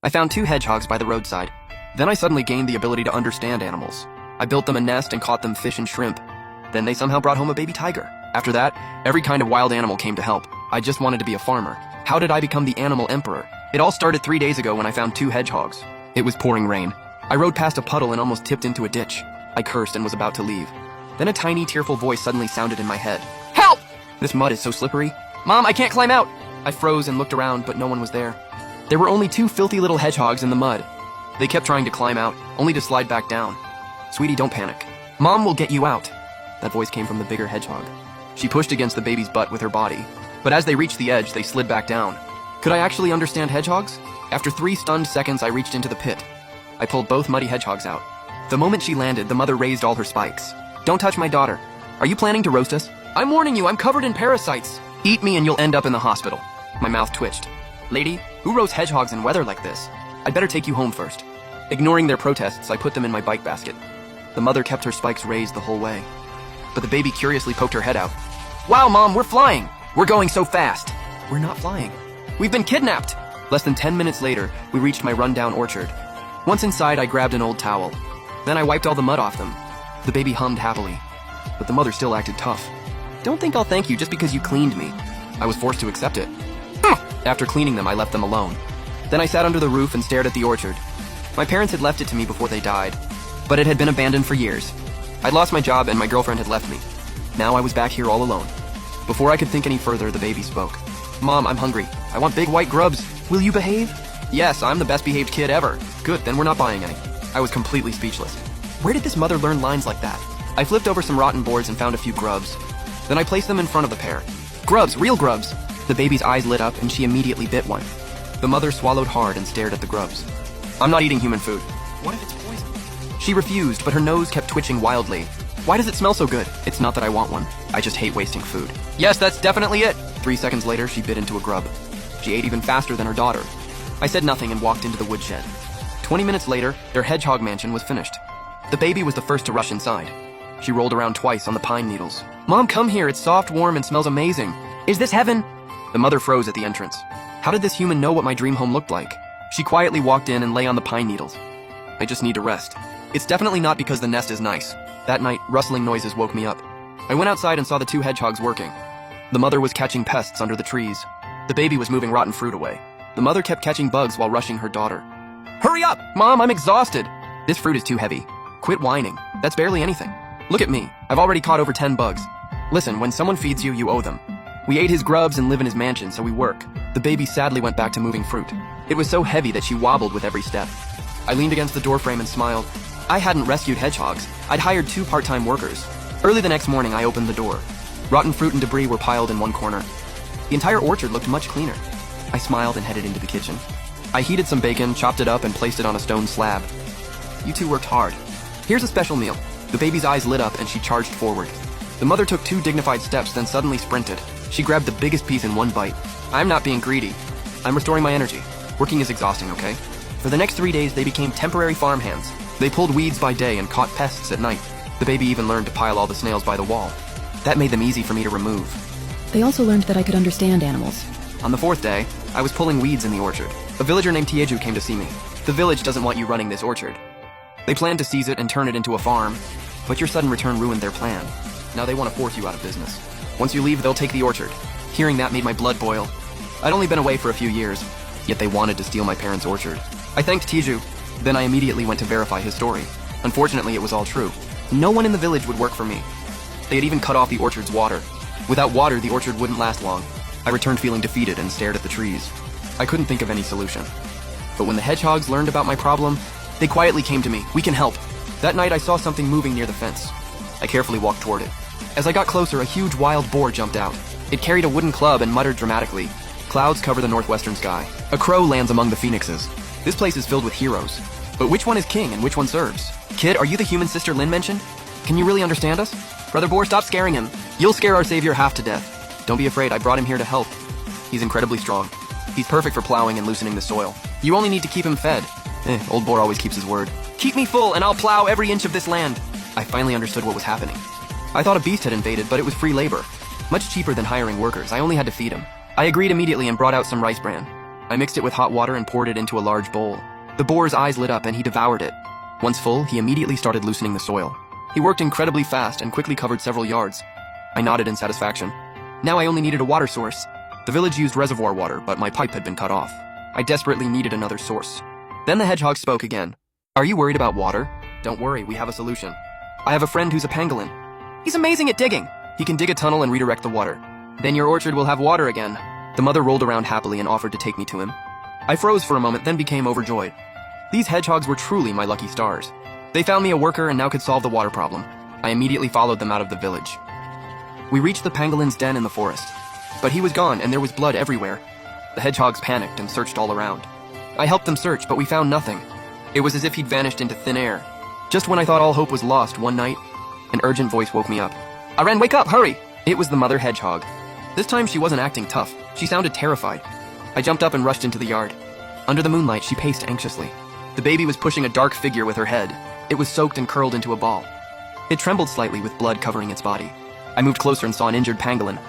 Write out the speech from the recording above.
I found 2 hedgehogs by the roadside. Then I suddenly gained the ability to understand animals. I built them a nest and caught them fish and shrimp. Then they somehow brought home a baby tiger. After that, every kind of wild animal came to help. I just wanted to be a farmer. How did I become the animal emperor? It all started 3 days ago when I found 2 hedgehogs. It was pouring rain. I rode past a puddle and almost tipped into a ditch. I cursed and was about to leave. Then a tiny, tearful voice suddenly sounded in my head. Help! This mud is so slippery. Mom, I can't climb out! I froze and looked around, but no one was there. There were only 2 filthy little hedgehogs in the mud. They kept trying to climb out, only to slide back down. Sweetie, don't panic. Mom will get you out. That voice came from the bigger hedgehog. She pushed against the baby's butt with her body, but as they reached the edge, they slid back down. Could I actually understand hedgehogs? After 3 stunned seconds, I reached into the pit. I pulled both muddy hedgehogs out. The moment she landed, the mother raised all her spikes. Don't touch my daughter. Are you planning to roast us? I'm warning you, I'm covered in parasites. Eat me and you'll end up in the hospital. My mouth twitched. Lady, who roasts hedgehogs in weather like this? I'd better take you home first. Ignoring their protests, I put them in my bike basket. The mother kept her spikes raised the whole way. But the baby curiously poked her head out. Wow, Mom, we're flying! We're going so fast! We're not flying. We've been kidnapped! Less than 10 minutes later, we reached my rundown orchard. Once inside, I grabbed an old towel. Then I wiped all the mud off them. The baby hummed happily, but the mother still acted tough. Don't think I'll thank you just because you cleaned me. I was forced to accept it. After cleaning them, I left them alone. Then I sat under the roof and stared at the orchard. My parents had left it to me before they died, but it had been abandoned for years. I'd lost my job and my girlfriend had left me. Now I was back here all alone. Before I could think any further, the baby spoke. Mom, I'm hungry. I want big white grubs. Will you behave? Yes, I'm the best behaved kid ever. Good, then we're not buying any. I was completely speechless. Where did this mother learn lines like that? I flipped over some rotten boards and found a few grubs. Then I placed them in front of the pair. Grubs, real grubs! The baby's eyes lit up and she immediately bit one. The mother swallowed hard and stared at the grubs. I'm not eating human food. What if it's poison? She refused, but her nose kept twitching wildly. Why does it smell so good? It's not that I want one. I just hate wasting food. Yes, that's definitely it! 3 seconds later, she bit into a grub. She ate even faster than her daughter. I said nothing and walked into the woodshed. 20 minutes later, their hedgehog mansion was finished. The baby was the first to rush inside. She rolled around twice on the pine needles. Mom, come here, it's soft, warm, and smells amazing. Is this heaven? The mother froze at the entrance. How did this human know what my dream home looked like? She quietly walked in and lay on the pine needles. I just need to rest. It's definitely not because the nest is nice. That night, rustling noises woke me up. I went outside and saw the 2 hedgehogs working. The mother was catching pests under the trees. The baby was moving rotten fruit away. The mother kept catching bugs while rushing her daughter. Hurry up! Mom, I'm exhausted! This fruit is too heavy. Quit whining. That's barely anything. Look at me. I've already caught over 10 bugs. Listen, when someone feeds you, you owe them. We ate his grubs and live in his mansion, so we work. The baby sadly went back to moving fruit. It was so heavy that she wobbled with every step. I leaned against the doorframe and smiled. I hadn't rescued hedgehogs. I'd hired 2 part-time workers. Early the next morning, I opened the door. Rotten fruit and debris were piled in one corner. The entire orchard looked much cleaner. I smiled and headed into the kitchen. I heated some bacon, chopped it up, and placed it on a stone slab. You 2 worked hard. Here's a special meal. The baby's eyes lit up and she charged forward. The mother took 2 dignified steps, then suddenly sprinted. She grabbed the biggest piece in one bite. I'm not being greedy. I'm restoring my energy. Working is exhausting, okay? For the next 3 days, they became temporary farmhands. They pulled weeds by day and caught pests at night. The baby even learned to pile all the snails by the wall. That made them easy for me to remove. They also learned that I could understand animals. On the 4th day, I was pulling weeds in the orchard. A villager named Tieju came to see me. The village doesn't want you running this orchard. They planned to seize it and turn it into a farm, but your sudden return ruined their plan. Now they want to force you out of business. Once you leave, they'll take the orchard. Hearing that made my blood boil. I'd only been away for a few years, yet they wanted to steal my parents' orchard. I thanked Tieju. Then I immediately went to verify his story. Unfortunately, it was all true. No one in the village would work for me. They had even cut off the orchard's water. Without water, the orchard wouldn't last long. I returned feeling defeated and stared at the trees. I couldn't think of any solution. But when the hedgehogs learned about my problem, they quietly came to me. We can help. That night, I saw something moving near the fence. I carefully walked toward it. As I got closer, a huge wild boar jumped out. It carried a wooden club and muttered dramatically. Clouds cover the northwestern sky. A crow lands among the phoenixes. This place is filled with heroes. But which one is king and which one serves? Kid, are you the human sister Lin mentioned? Can you really understand us? Brother Boar, stop scaring him. You'll scare our savior half to death. Don't be afraid, I brought him here to help. He's incredibly strong. He's perfect for plowing and loosening the soil. You only need to keep him fed. Old Boar always keeps his word. Keep me full and I'll plow every inch of this land. I finally understood what was happening. I thought a beast had invaded, but it was free labor. Much cheaper than hiring workers. I only had to feed him. I agreed immediately and brought out some rice bran. I mixed it with hot water and poured it into a large bowl. The boar's eyes lit up and he devoured it. Once full, he immediately started loosening the soil. He worked incredibly fast and quickly covered several yards. I nodded in satisfaction. Now I only needed a water source. The village used reservoir water, but my pipe had been cut off. I desperately needed another source. Then the hedgehog spoke again. Are you worried about water? Don't worry, we have a solution. I have a friend who's a pangolin. He's amazing at digging. He can dig a tunnel and redirect the water. Then your orchard will have water again. The mother rolled around happily and offered to take me to him. I froze for a moment, then became overjoyed. These hedgehogs were truly my lucky stars. They found me a worker and now could solve the water problem. I immediately followed them out of the village. We reached the pangolin's den in the forest. But he was gone and there was blood everywhere. The hedgehogs panicked and searched all around. I helped them search, but we found nothing. It was as if he'd vanished into thin air. Just when I thought all hope was lost, one night, an urgent voice woke me up. Aren, wake up, hurry! It was the mother hedgehog. This time she wasn't acting tough. She sounded terrified. I jumped up and rushed into the yard. Under the moonlight, she paced anxiously. The baby was pushing a dark figure with her head. It was soaked and curled into a ball. It trembled slightly with blood covering its body. I moved closer and saw an injured pangolin.